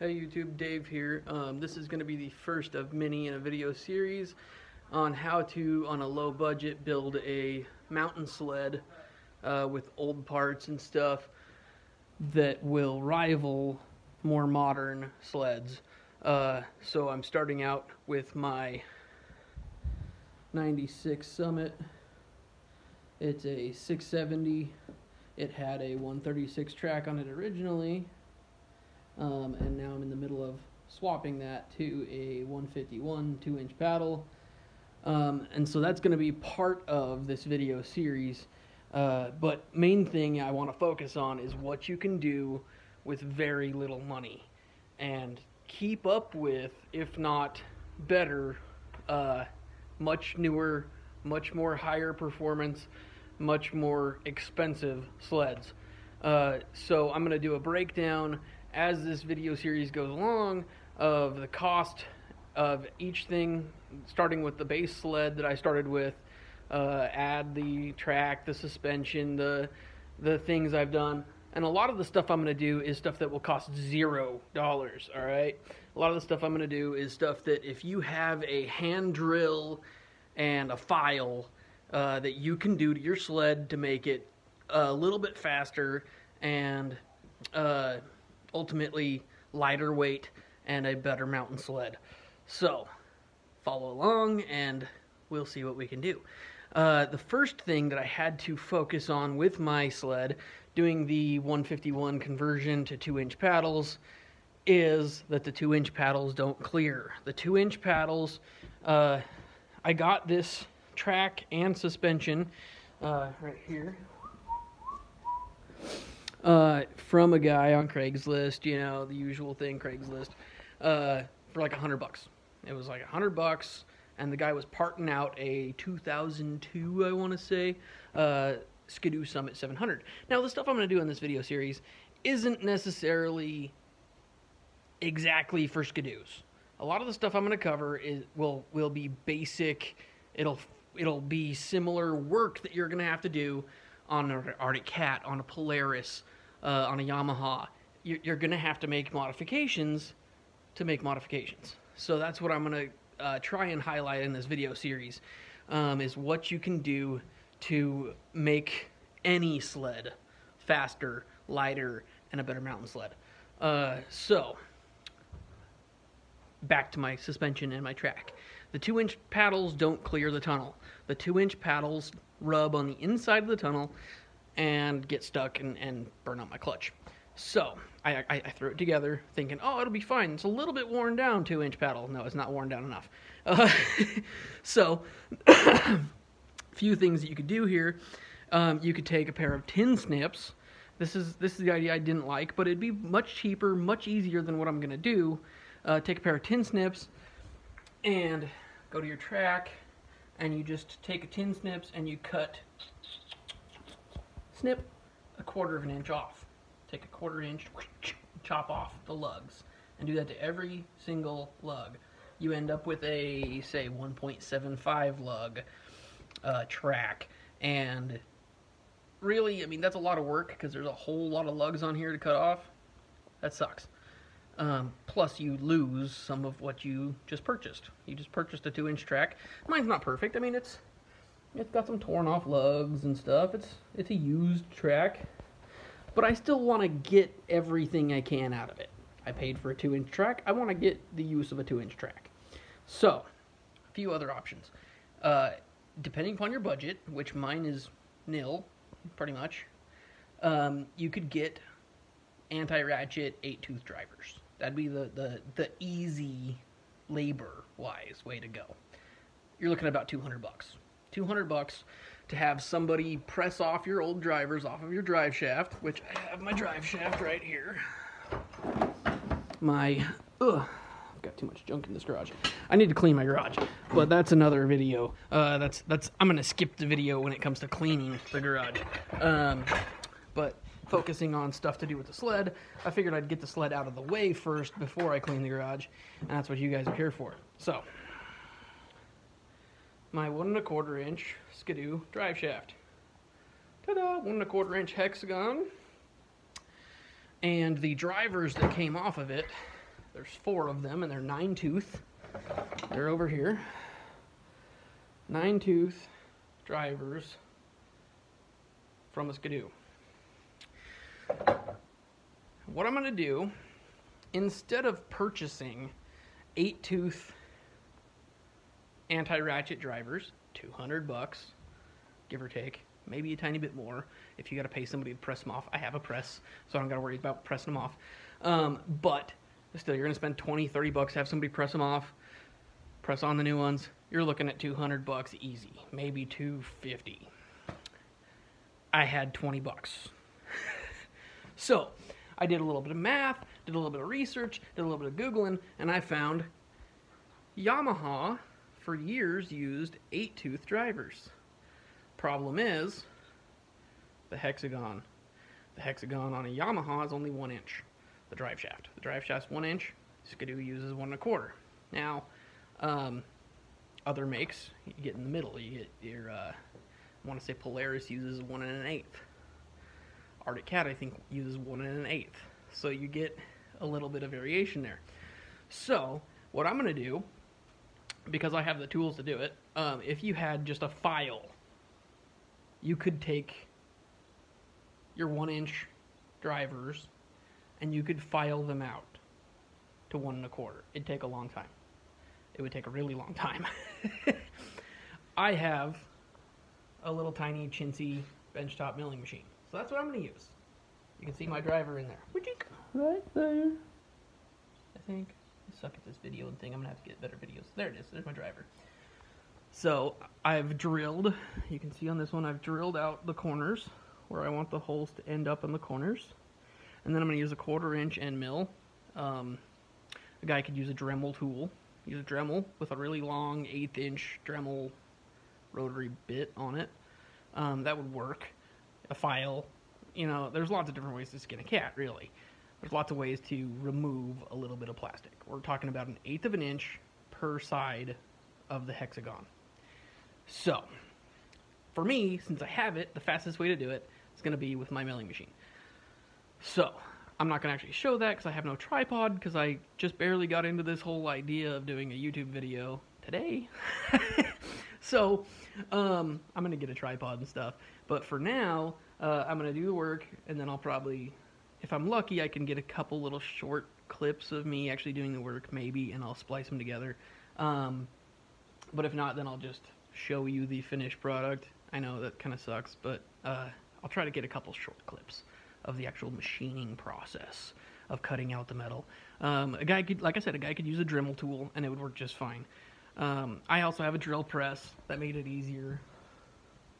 Hey YouTube, Dave here. This is going to be the first of many in a video series on how to, on a low budget, build a mountain sled with old parts and stuff that will rival more modern sleds. So I'm starting out with my 96 Summit. It's a 670. It had a 136 track on it originally. And now I'm in the middle of swapping that to a 151 2-inch paddle. And so that's going to be part of this video series. But main thing I want to focus on is what you can do with very little money and keep up with, if not better, much newer, much more higher performance, much more expensive sleds. So I'm going to do a breakdown as this video series goes along of the cost of each thing, starting with the base sled that I started with, add the track, the suspension, the things I've done. And a lot of the stuff I'm going to do is stuff that will cost $0, alright? A lot of the stuff I'm going to do is stuff that if you have a hand drill and a file that you can do to your sled to make it a little bit faster and ultimately lighter weight and a better mountain sled. So follow along and we'll see what we can do. The first thing that I had to focus on with my sled doing the 151 conversion to 2-inch paddles is that the 2-inch paddles don't clear. The 2-inch paddles, I got this track and suspension right here from a guy on Craigslist, you know, the usual thing, Craigslist, for like $100. It was like $100, and the guy was parting out a 2002, I want to say, Skidoo Summit 700. Now, the stuff I'm going to do in this video series isn't necessarily exactly for Skidoos. A lot of the stuff I'm going to cover will be basic. It'll be similar work that you're going to have to do on an Arctic Cat, on a Polaris, on a Yamaha. You're going to have to make modifications to make modifications. So that's what I'm going to try and highlight in this video series, is what you can do to make any sled faster, lighter, and a better mountain sled. So, back to my suspension and my track. The 2-inch paddles don't clear the tunnel. The 2-inch paddles rub on the inside of the tunnel and get stuck and burn out my clutch. So I threw it together thinking, oh, it'll be fine. It's a little bit worn down 2-inch paddle. No, it's not worn down enough. So few things that you could do here. You could take a pair of tin snips. This is the idea I didn't like, but it'd be much cheaper, much easier than what I'm gonna do. Take a pair of tin snips and go to your track, and you just take a tin snips and you cut, snip, 1/4 of an inch off. Take a 1/4 inch, chop off the lugs, and do that to every single lug. You end up with a, say, 1.75 lug track, and really, I mean, that's a lot of work because there's a whole lot of lugs on here to cut off. That sucks. Plus you lose some of what you just purchased. You just purchased a 2-inch track. Mine's not perfect. I mean, it's got some torn off lugs and stuff. It's a used track, but I still want to get everything I can out of it. I paid for a 2-inch track. I want to get the use of a 2-inch track. So, a few other options. Depending upon your budget, which mine is nil, pretty much, you could get anti-ratchet 8-tooth drivers. That'd be the easy labor-wise way to go. You're looking at about $200. $200 to have somebody press off your old drivers off of your drive shaft, which I have my drive shaft right here. I've got too much junk in this garage. I need to clean my garage, but that's another video. I'm gonna skip the video when it comes to cleaning the garage. But focusing on stuff to do with the sled, I figured I'd get the sled out of the way first before I clean the garage, and that's what you guys are here for. So, my 1 1/4 inch Skidoo drive shaft. Ta-da! 1 1/4 inch hexagon. And the drivers that came off of it There's 4 of them, and they're 9-tooth. They're over here. 9-tooth drivers from a Skidoo. What I'm going to do, instead of purchasing 8-tooth anti-ratchet drivers, $200, give or take, maybe a tiny bit more if you got to pay somebody to press them off. I have a press, so I don't got to worry about pressing them off. But still, you're going to spend $20-30 to have somebody press them off, press on the new ones. You're looking at $200 easy, maybe $250. I had $20. So I did a little bit of math, did a little bit of research, did a little bit of Googling, and I found Yamaha for years used 8-tooth drivers. Problem is the hexagon. The hexagon on a Yamaha is only 1 inch. The drive shaft. The drive shaft's 1 inch. Skidoo uses 1 1/4. Now, other makes, you get in the middle. You get your, I want to say Polaris uses 1 1/8. Arctic Cat, I think, uses 1 1/8. So you get a little bit of variation there. So what I'm going to do, because I have the tools to do it, if you had just a file, you could take your 1 inch drivers and you could file them out to 1 1/4. It'd take a long time. It would take a really long time. I have a little tiny chintzy benchtop milling machine. So that's what I'm going to use. You can see my driver in there. Right there. I think. I suck at this video and thing. I'm going to have to get better videos. There it is. There's my driver. So I've drilled, you can see on this one, I've drilled out the corners where I want the holes to end up in the corners. And then I'm going to use a 1/4 inch end mill. A guy could use a Dremel tool. Use a Dremel with a really long 1/8 inch Dremel rotary bit on it. That would work. A file. You know, there's lots of different ways to skin a cat, really. There's lots of ways to remove a little bit of plastic. We're talking about 1/8 of an inch per side of the hexagon. So, for me, since I have it, the fastest way to do it is going to be with my milling machine. So, I'm not going to actually show that because I have no tripod, because I just barely got into this whole idea of doing a YouTube video today. So, I'm going to get a tripod and stuff. But for now, I'm going to do the work, and then I'll probably, if I'm lucky, I can get a couple little short clips of me actually doing the work, maybe, and I'll splice them together. But if not, then I'll just show you the finished product. I know that kind of sucks, but I'll try to get a couple short clips of the actual machining process of cutting out the metal. A guy could, like I said, a guy could use a Dremel tool and it would work just fine. I also have a drill press that made it easier.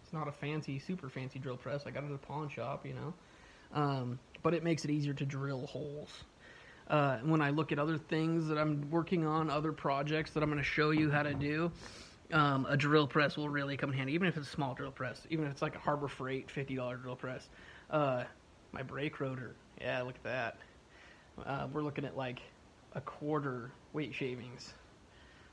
It's not a fancy, super fancy drill press. I got it at a pawn shop, you know. But it makes it easier to drill holes. When I look at other things that I'm working on, other projects that I'm going to show you how to do, a drill press will really come in handy, even if it's a small drill press, even if it's like a Harbor Freight $50 drill press. My brake rotor, yeah, look at that. We're looking at like 1/4 weight shavings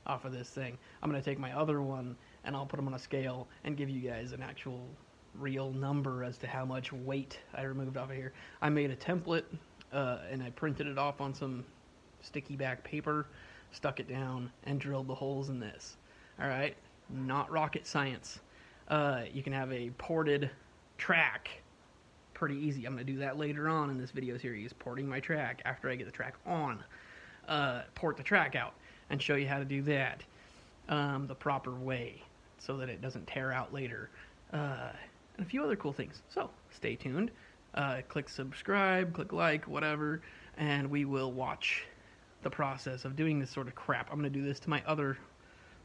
off of this thing. I'm going to take my other one and I'll put them on a scale and give you guys an actual real number as to how much weight I removed off of here. I made a template and I printed it off on some sticky back paper, stuck it down, and drilled the holes in this. Alright, not rocket science. You can have a ported track pretty easy. I'm going to do that later on in this video series, porting my track after I get the track on. Port the track out and show you how to do that the proper way so that it doesn't tear out later. And a few other cool things. So, stay tuned. Click subscribe, click like, whatever, and we will watch the process of doing this sort of crap. I'm going to do this to my other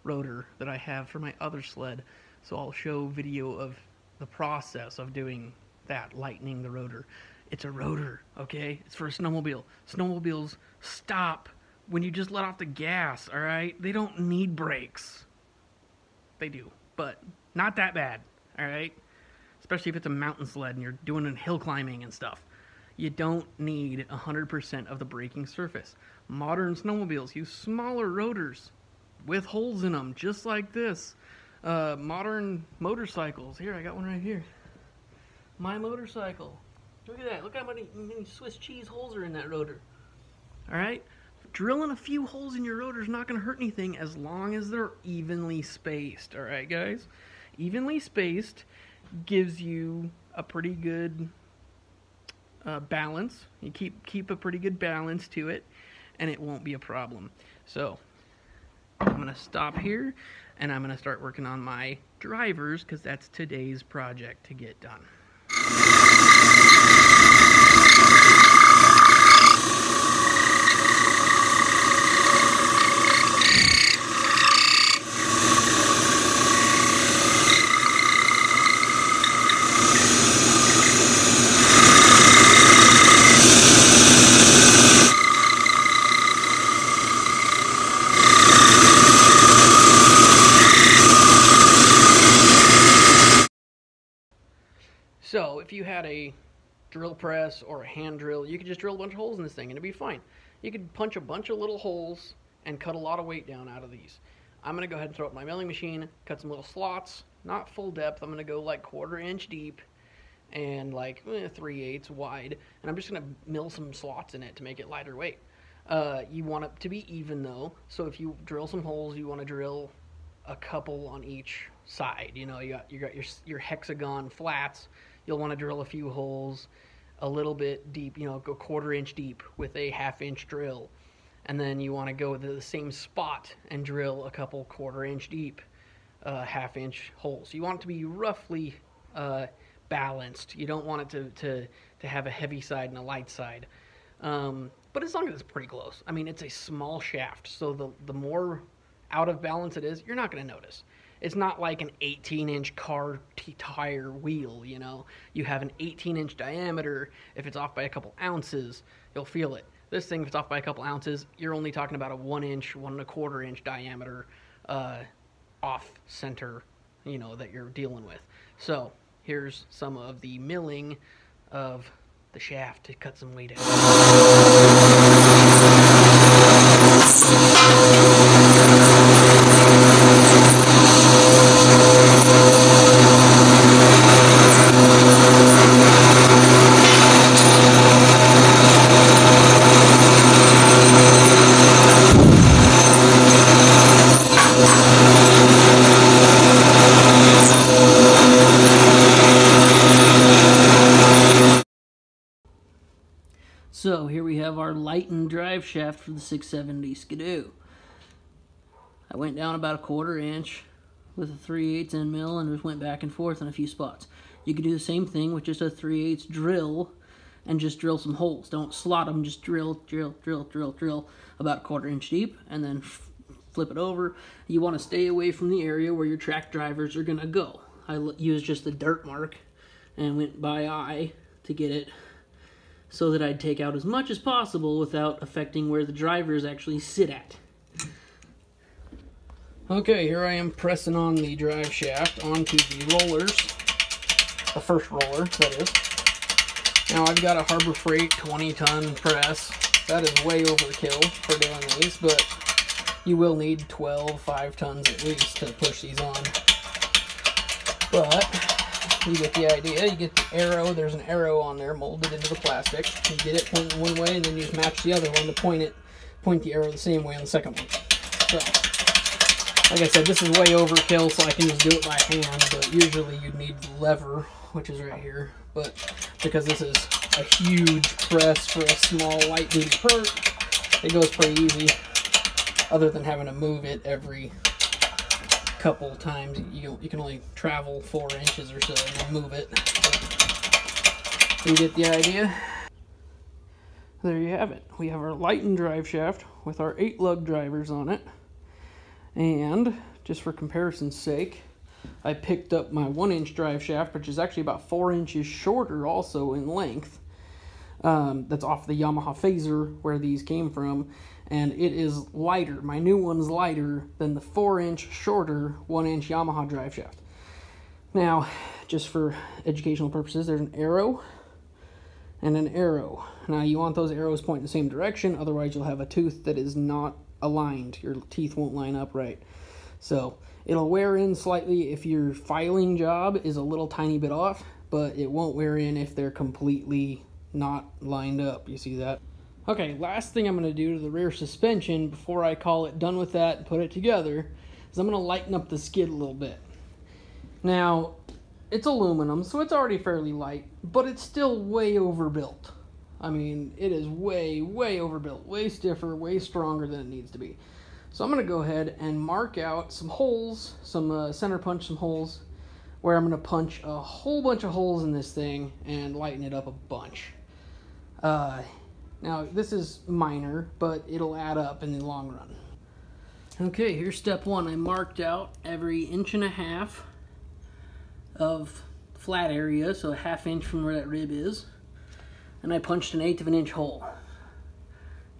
rotor that I have for my other sled. So I'll show video of the process of doing that, lightening the rotor. It's a rotor, okay? It's for a snowmobile. Snowmobiles stop when you just let off the gas, all right? They don't need brakes. They do, but not that bad, all right? Especially if it's a mountain sled and you're doing hill climbing and stuff. You don't need 100% of the braking surface. Modern snowmobiles use smaller rotors with holes in them, just like this. Modern motorcycles, here, I got one right here. My motorcycle. Look at that. Look how many Swiss cheese holes are in that rotor. Alright? drilling a few holes in your rotor is not going to hurt anything as long as they're evenly spaced. All right, guys? Evenly spaced gives you a pretty good balance. You keep a pretty good balance to it, and it won't be a problem. So I'm going to stop here, and I'm going to start working on my drivers, because that's today's project to get done. So if you had a drill press or a hand drill, you could just drill a bunch of holes in this thing and it'd be fine. You could punch a bunch of little holes and cut a lot of weight down out of these. I'm going to go ahead and throw up my milling machine, cut some little slots, not full depth. I'm going to go like 1/4 inch deep and like 3/8 wide. And I'm just going to mill some slots in it to make it lighter weight. You want it to be even though. So if you drill some holes, you want to drill a couple on each side. You know, you got your hexagon flats. You'll want to drill a few holes a little bit deep, you know, go 1/4 inch deep with a 1/2 inch drill. And then you want to go to the same spot and drill a couple 1/4 inch deep 1/2 inch holes. You want it to be roughly balanced. You don't want it to have a heavy side and a light side. But as long as it's pretty close. I mean, it's a small shaft, so the more out of balance it is, you're not going to notice. It's not like an 18-inch car tire wheel, you know. You have an 18-inch diameter. If it's off by a couple ounces, you'll feel it. This thing, if it's off by a couple ounces, you're only talking about a 1-inch, 1 1/4 inch diameter off center, you know, that you're dealing with. So here's some of the milling of the shaft to cut some weight out. So here we have our lightened drive shaft for the 670 Skidoo. I went down about a 1/4 inch with a 3/8 end mill and just went back and forth in a few spots. You could do the same thing with just a 3/8 drill and just drill some holes. Don't slot them, just drill about a 1/4 inch deep and then flip it over. You want to stay away from the area where your track drivers are going to go. I used just a dirt mark and went by eye to get it so that I'd take out as much as possible without affecting where the drivers actually sit at. Okay, here I am pressing on the drive shaft onto the rollers, the first roller, that is. Now I've got a Harbor Freight 20-ton press. That is way overkill for doing these, but you will need 5 tons at least to push these on. But you get the idea. You get the arrow. There's an arrow on there molded into the plastic. You get it pointing one way, and then you just match the other one to point the arrow the same way on the second one. So, like I said, this is way overkill, so I can just do it by hand, but usually you'd need the lever, which is right here. But because this is a huge press for a small light-duty part, it goes pretty easy, other than having to move it every couple times. You can only travel 4 inches or so and then move it. But you get the idea. There you have it. We have our lightened drive shaft with our 8-lug drivers on it. And just for comparison's sake, I picked up my 1-inch drive shaft, which is actually about 4 inches shorter also in length. That's off the Yamaha Phaser where these came from, and it is lighter. My new one's lighter than the 4-inch shorter 1-inch Yamaha drive shaft. Now, just for educational purposes, there's an arrow and an arrow. Now you want those arrows pointing the same direction, otherwise you'll have a tooth that is not aligned. Your teeth won't line up right. So it'll wear in slightly if your filing job is a little tiny bit off, but it won't wear in if they're completely not lined up. You see that? Okay, last thing I'm going to do to the rear suspension before I call it done with that and put it together is I'm going to lighten up the skid a little bit. Now, it's aluminum, so it's already fairly light, but it's still way overbuilt. I mean, it is way, way overbuilt, way stiffer, way stronger than it needs to be. So I'm going to go ahead and mark out some holes, some center punch some holes, where I'm going to punch a whole bunch of holes in this thing and lighten it up a bunch. Now, this is minor, but it'll add up in the long run. Okay, here's step one. I marked out every 1.5 inches of flat area, so a 1/2 inch from where that rib is, and I punched an 1/8 of an inch hole.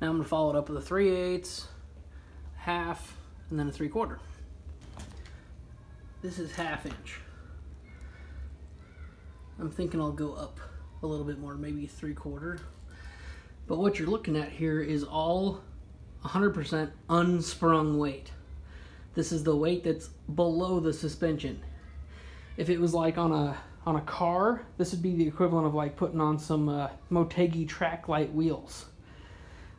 Now I'm going to follow it up with a 3/8, half, and then a 3/4. This is 1/2 inch. I'm thinking I'll go up a little bit more, maybe 3/4. But what you're looking at here is all 100% unsprung weight. This is the weight that's below the suspension. If it was like on a car, this would be the equivalent of like putting on some Motegi track light wheels.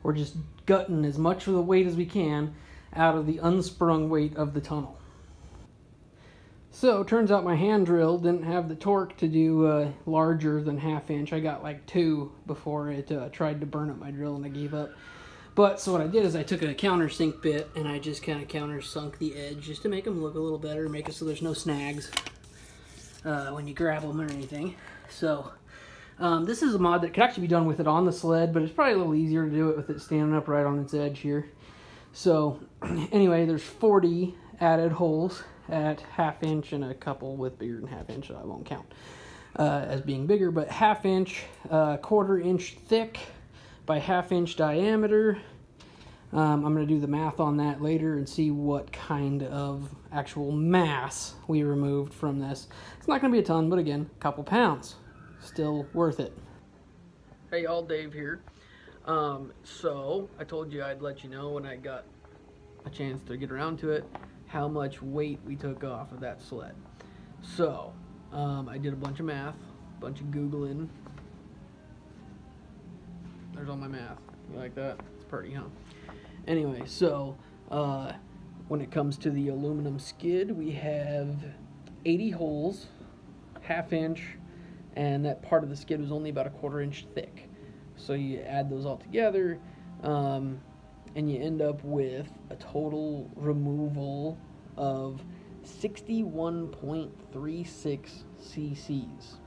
We're just gutting as much of the weight as we can out of the unsprung weight of the tunnel. So, turns out my hand drill didn't have the torque to do larger than 1/2 inch. I got like 2 before it tried to burn up my drill and I gave up. But, so what I did is I took a countersink bit and I just kind of countersunk the edge just to make them look a little better, make it so there's no snags when you grab them or anything. So, this is a mod that could actually be done with it on the sled, but it's probably a little easier to do it with it standing up right on its edge here. So, anyway, there's 40 added holes at 1/2 inch and a couple with bigger than 1/2 inch, so I won't count as being bigger, but 1/2 inch, 1/4 inch thick by 1/2 inch diameter. I'm going to do the math on that later and see what kind of actual mass we removed from this. It's not going to be a ton, but again, a couple pounds. Still worth it. Hey y'all, Dave here. So, I told you I'd let you know when I got a chance to get around to it how much weight we took off of that sled. So, I did a bunch of math, a bunch of Googling. There's all my math. You like that? It's pretty, huh? Anyway, so, when it comes to the aluminum skid, we have 80 holes, 1/2 inch, and that part of the skid was only about 1/4 inch thick. So you add those all together, and you end up with a total removal of 61.36 cc's.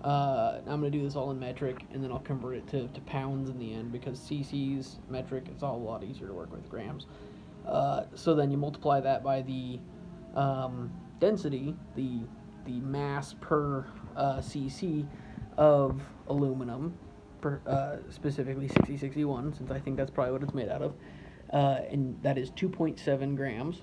I'm going to do this all in metric, and then I'll convert it to pounds in the end, because cc's, metric, it's all a lot easier to work with grams. So then you multiply that by the density, the mass per cc of aluminum, specifically 6061, since I think that's probably what it's made out of, and that is 2.7 grams,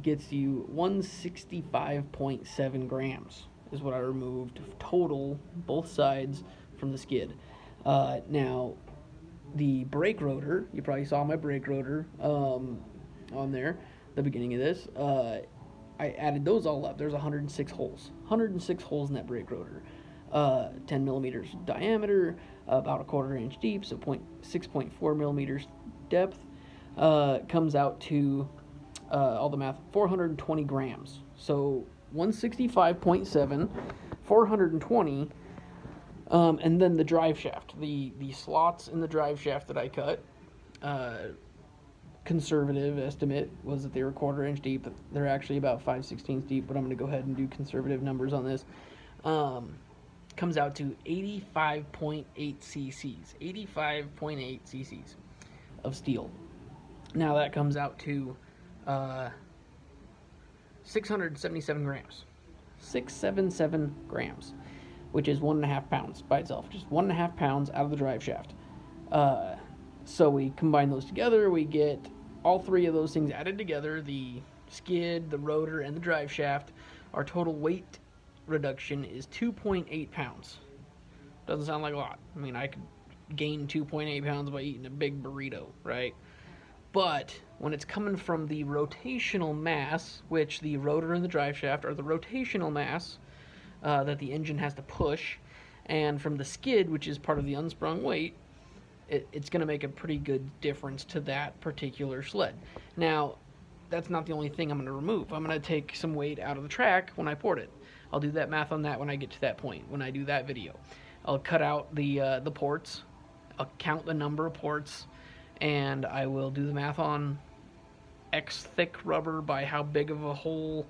gets you 165.7 grams is what I removed total, both sides, from the skid. Now, the brake rotor, you probably saw my brake rotor on there, the beginning of this, I added those all up. There's 106 holes. 106 holes in that brake rotor. 10 millimeters diameter, about 1/4 inch deep, so 6.4 millimeters depth. Comes out to, all the math, 420 grams. So 165.7, 420, and then the drive shaft. The slots in the drive shaft that I cut, conservative estimate was that they were 1/4 inch deep. They're actually about 5/16 deep, but I'm going to go ahead and do conservative numbers on this. Comes out to 85.8 cc's. 85.8 cc's of steel. Now that comes out to 677 grams. 677 grams, which is 1.5 pounds by itself. Just 1.5 pounds out of the drive shaft. So we combine those together, we get all three of those things added together, the skid, the rotor, and the drive shaft. Our total weight reduction is 2.8 pounds. Doesn't sound like a lot. I mean, I could gain 2.8 pounds by eating a big burrito, right? But when it's coming from the rotational mass, which the rotor and the drive shaft are the rotational mass that the engine has to push, and from the skid, which is part of the unsprung weight, it's going to make a pretty good difference to that particular sled. Now, that's not the only thing I'm going to remove. I'm going to take some weight out of the track when I port it. I'll do that math on that when I get to that point, when I do that video. I'll cut out the ports. I'll count the number of ports, and I will do the math on X thick rubber by how big of a hole,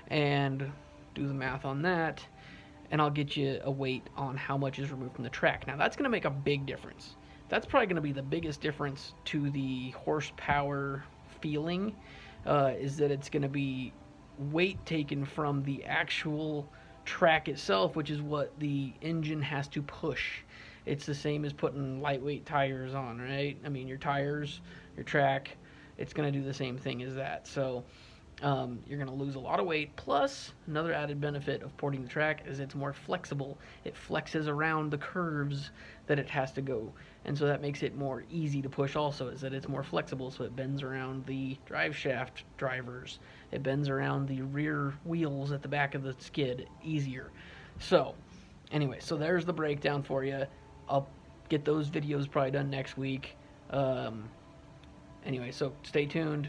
and do the math on that, and I'll get you a weight on how much is removed from the track. Now, that's going to make a big difference. That's probably going to be the biggest difference to the horsepower feeling, is that it's going to be weight taken from the actual track itself, which is what the engine has to push. It's the same as putting lightweight tires on, right? I mean, your tires, your track, it's going to do the same thing as that. So you're going to lose a lot of weight. Plus, another added benefit of porting the track is it's more flexible. It flexes around the curves that it has to go. And so that makes it more easy to push also, is that it's more flexible, so it bends around the drive shaft drivers. It bends around the rear wheels at the back of the skid easier. So, anyway, so there's the breakdown for you. I'll get those videos probably done next week. Anyway, so stay tuned.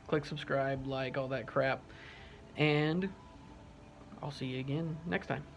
Click subscribe, like, all that crap. And I'll see you again next time.